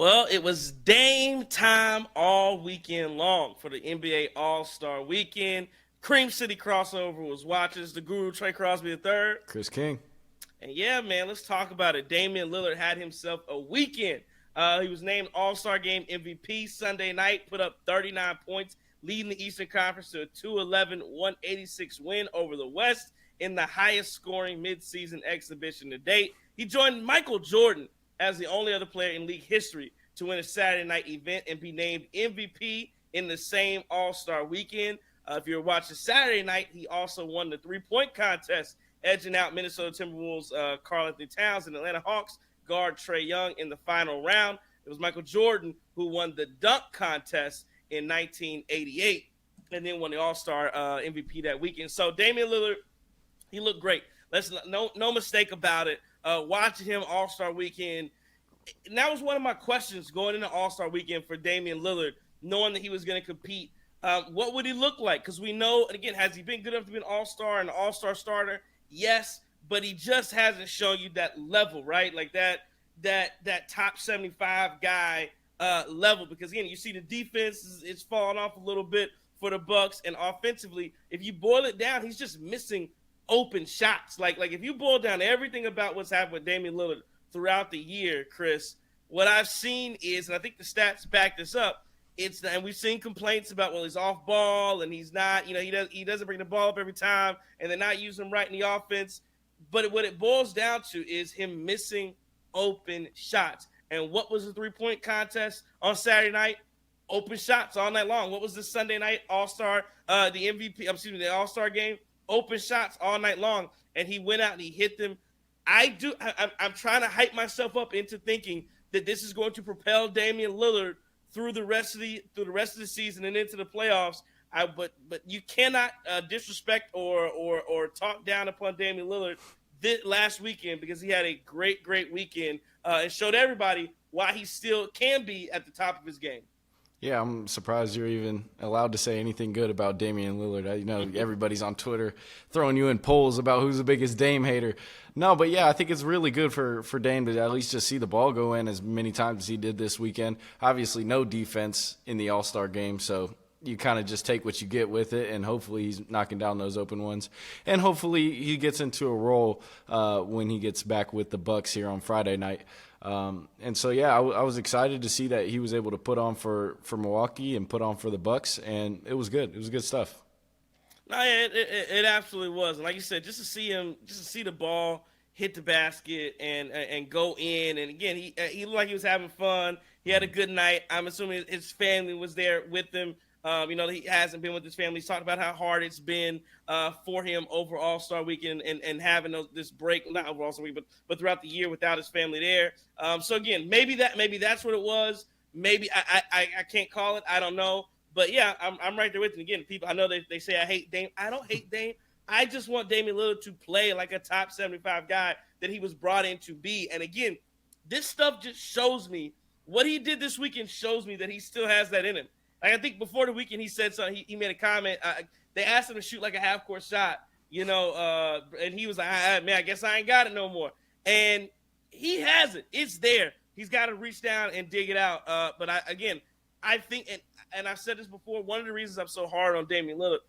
Well, it was Dame time all weekend long for the NBA All-Star Weekend. Cream City crossover was watches. The Guru Trey Crosby III. Chris King. And yeah, man, let's talk about it. Damian Lillard had himself a weekend. He was named All-Star Game MVP Sunday night, put up 39 points, leading the Eastern Conference to a 211-186 win over the West in the highest scoring midseason exhibition to date. He joined Michael Jordan as the only other player in league history to win a Saturday night event and be named MVP in the same All-Star weekend. If you're watching Saturday night, he also won the three-point contest, edging out Minnesota Timberwolves Karl-Anthony Towns and Atlanta Hawks guard Trae Young in the final round. It was Michael Jordan who won the dunk contest in 1988 and then won the All-Star MVP that weekend. So Damian Lillard, he looked great. No mistake about it. Watching him All-Star Weekend, and that was one of my questions going into All-Star Weekend for Damian Lillard, knowing that he was going to compete. What would he look like? Because we know, and again, has he been good enough to be an All-Star and an All-Star starter? Yes, but he just hasn't shown you that level, right? Like that top 75 guy level. Because again, you see the defense is falling off a little bit for the Bucks, and offensively, if you boil it down, he's just missing open shots. Like if you boil down everything about what's happened with Damian Lillard throughout the year, Chris, what I've seen is, and I think the stats back this up, and we've seen complaints about, well, he's off ball and he's not, he doesn't bring the ball up every time and they're not using him right in the offense. But what it boils down to is him missing open shots. And what was the three-point contest on Saturday night? Open shots all night long. What was the Sunday night All-Star, the All-Star game? Open shots all night long. And he went out and he hit them. I'm trying to hype myself up into thinking that this is going to propel Damian Lillard through the rest of the season and into the playoffs. But you cannot disrespect or talk down upon Damian Lillard this last weekend, because he had a great weekend and showed everybody why he still can be at the top of his game. Yeah, I'm surprised you're even allowed to say anything good about Damian Lillard. Everybody's on Twitter throwing you in polls about who's the biggest Dame hater. No, but yeah, I think it's really good for Dame to at least just see the ball go in as many times as he did this weekend. Obviously, no defense in the All-Star game, so you kind of just take what you get with it, and hopefully he's knocking down those open ones. And hopefully he gets into a role when he gets back with the Bucks here on Friday night. And so, yeah, I was excited to see that he was able to put on for Milwaukee and put on for the Bucks, and it was good. It was good stuff. No, yeah, it absolutely was. And like you said, just to see the ball hit the basket and go in. And again, he looked like he was having fun. He had a good night. I'm assuming his family was there with him. He hasn't been with his family. He's talked about how hard it's been for him over All-Star Weekend and having this break, not over All-Star Week, but throughout the year without his family there. So again, maybe that's what it was. Maybe I can't call it. I don't know. But yeah, I'm right there with him. Again, people, I know they say I hate Dame. I don't hate Dame. I just want Damian Lillard to play like a top 75 guy that he was brought in to be. And again, this stuff just shows me what he did this weekend. Shows me that he still has that in him. Like, I think before the weekend he said something. He made a comment. They asked him to shoot like a half-court shot, and he was like, man, I guess I ain't got it no more. And he has it. It's there. He's got to reach down and dig it out. But I think, and I've said this before, one of the reasons I'm so hard on Damian Lillard,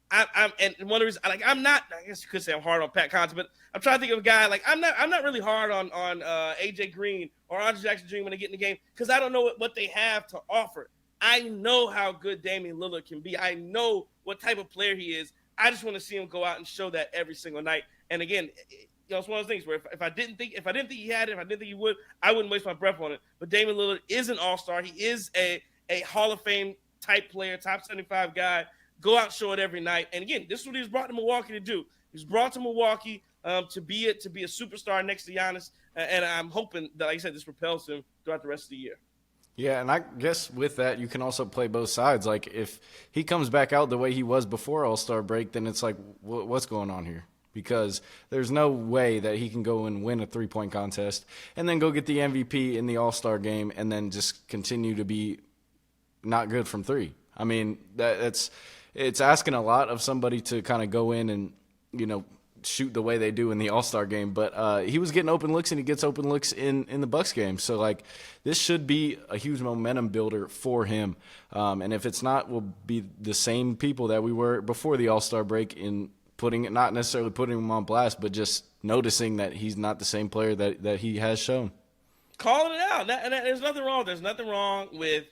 and one of the reasons, I'm not, I guess you could say I'm hard on Pat Connaughton, but I'm trying to think of a guy, like, I'm not really hard on AJ Green or Andre Jackson Jr. when they get in the game, because I don't know what they have to offer. I know how good Damian Lillard can be. I know what type of player he is. I just want to see him go out and show that every single night. And again, it's one of those things where if I didn't think he had it, if I didn't think he would, I wouldn't waste my breath on it. But Damian Lillard is an all-star. He is a Hall of Fame type player, top 75 guy. Go out and show it every night. And again, this is what he was brought to Milwaukee to do. He was brought to Milwaukee to be a superstar next to Giannis. And I'm hoping that, like I said, this propels him throughout the rest of the year. Yeah, and I guess with that, you can also play both sides. Like, if he comes back out the way he was before All-Star break, then it's like, what's going on here? Because there's no way that he can go and win a three-point contest and then go get the MVP in the All-Star game and then just continue to be not good from three. I mean, it's asking a lot of somebody to kind of go in and, shoot the way they do in the All-Star game, but he was getting open looks, and he gets open looks in the Bucks game. So, like, this should be a huge momentum builder for him. And if it's not, we'll be the same people that we were before the All-Star break in not necessarily putting him on blast, but just noticing that he's not the same player that he has shown. Calling it out. There's nothing wrong. There's nothing wrong with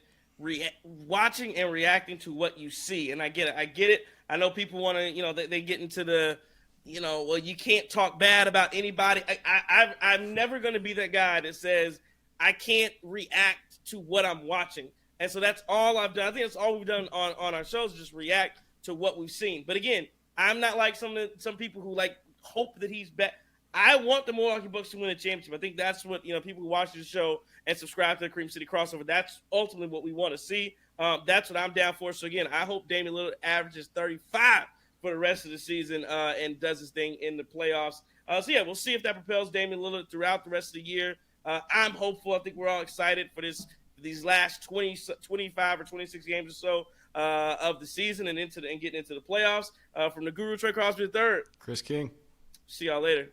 watching and reacting to what you see. And I get it. I know people want to, they get into the, well, you can't talk bad about anybody. I'm never going to be that guy that says I can't react to what I'm watching. And so that's all I've done. I think that's all we've done on our shows, just react to what we've seen. But again, I'm not like some people who like hope that he's back. I want the Milwaukee Bucks to win a championship. I think that's what, people who watch the show and subscribe to the Cream City Crossover, that's ultimately what we want to see. That's what I'm down for. So, again, I hope Damian Lillard averages 35 for the rest of the season and does his thing in the playoffs. We'll see if that propels Damian Lillard throughout the rest of the year. I'm hopeful. I think we're all excited for these last 25 or 26 games or so of the season and getting into the playoffs. From the Guru, Trey Crosby III. Chris King. See y'all later.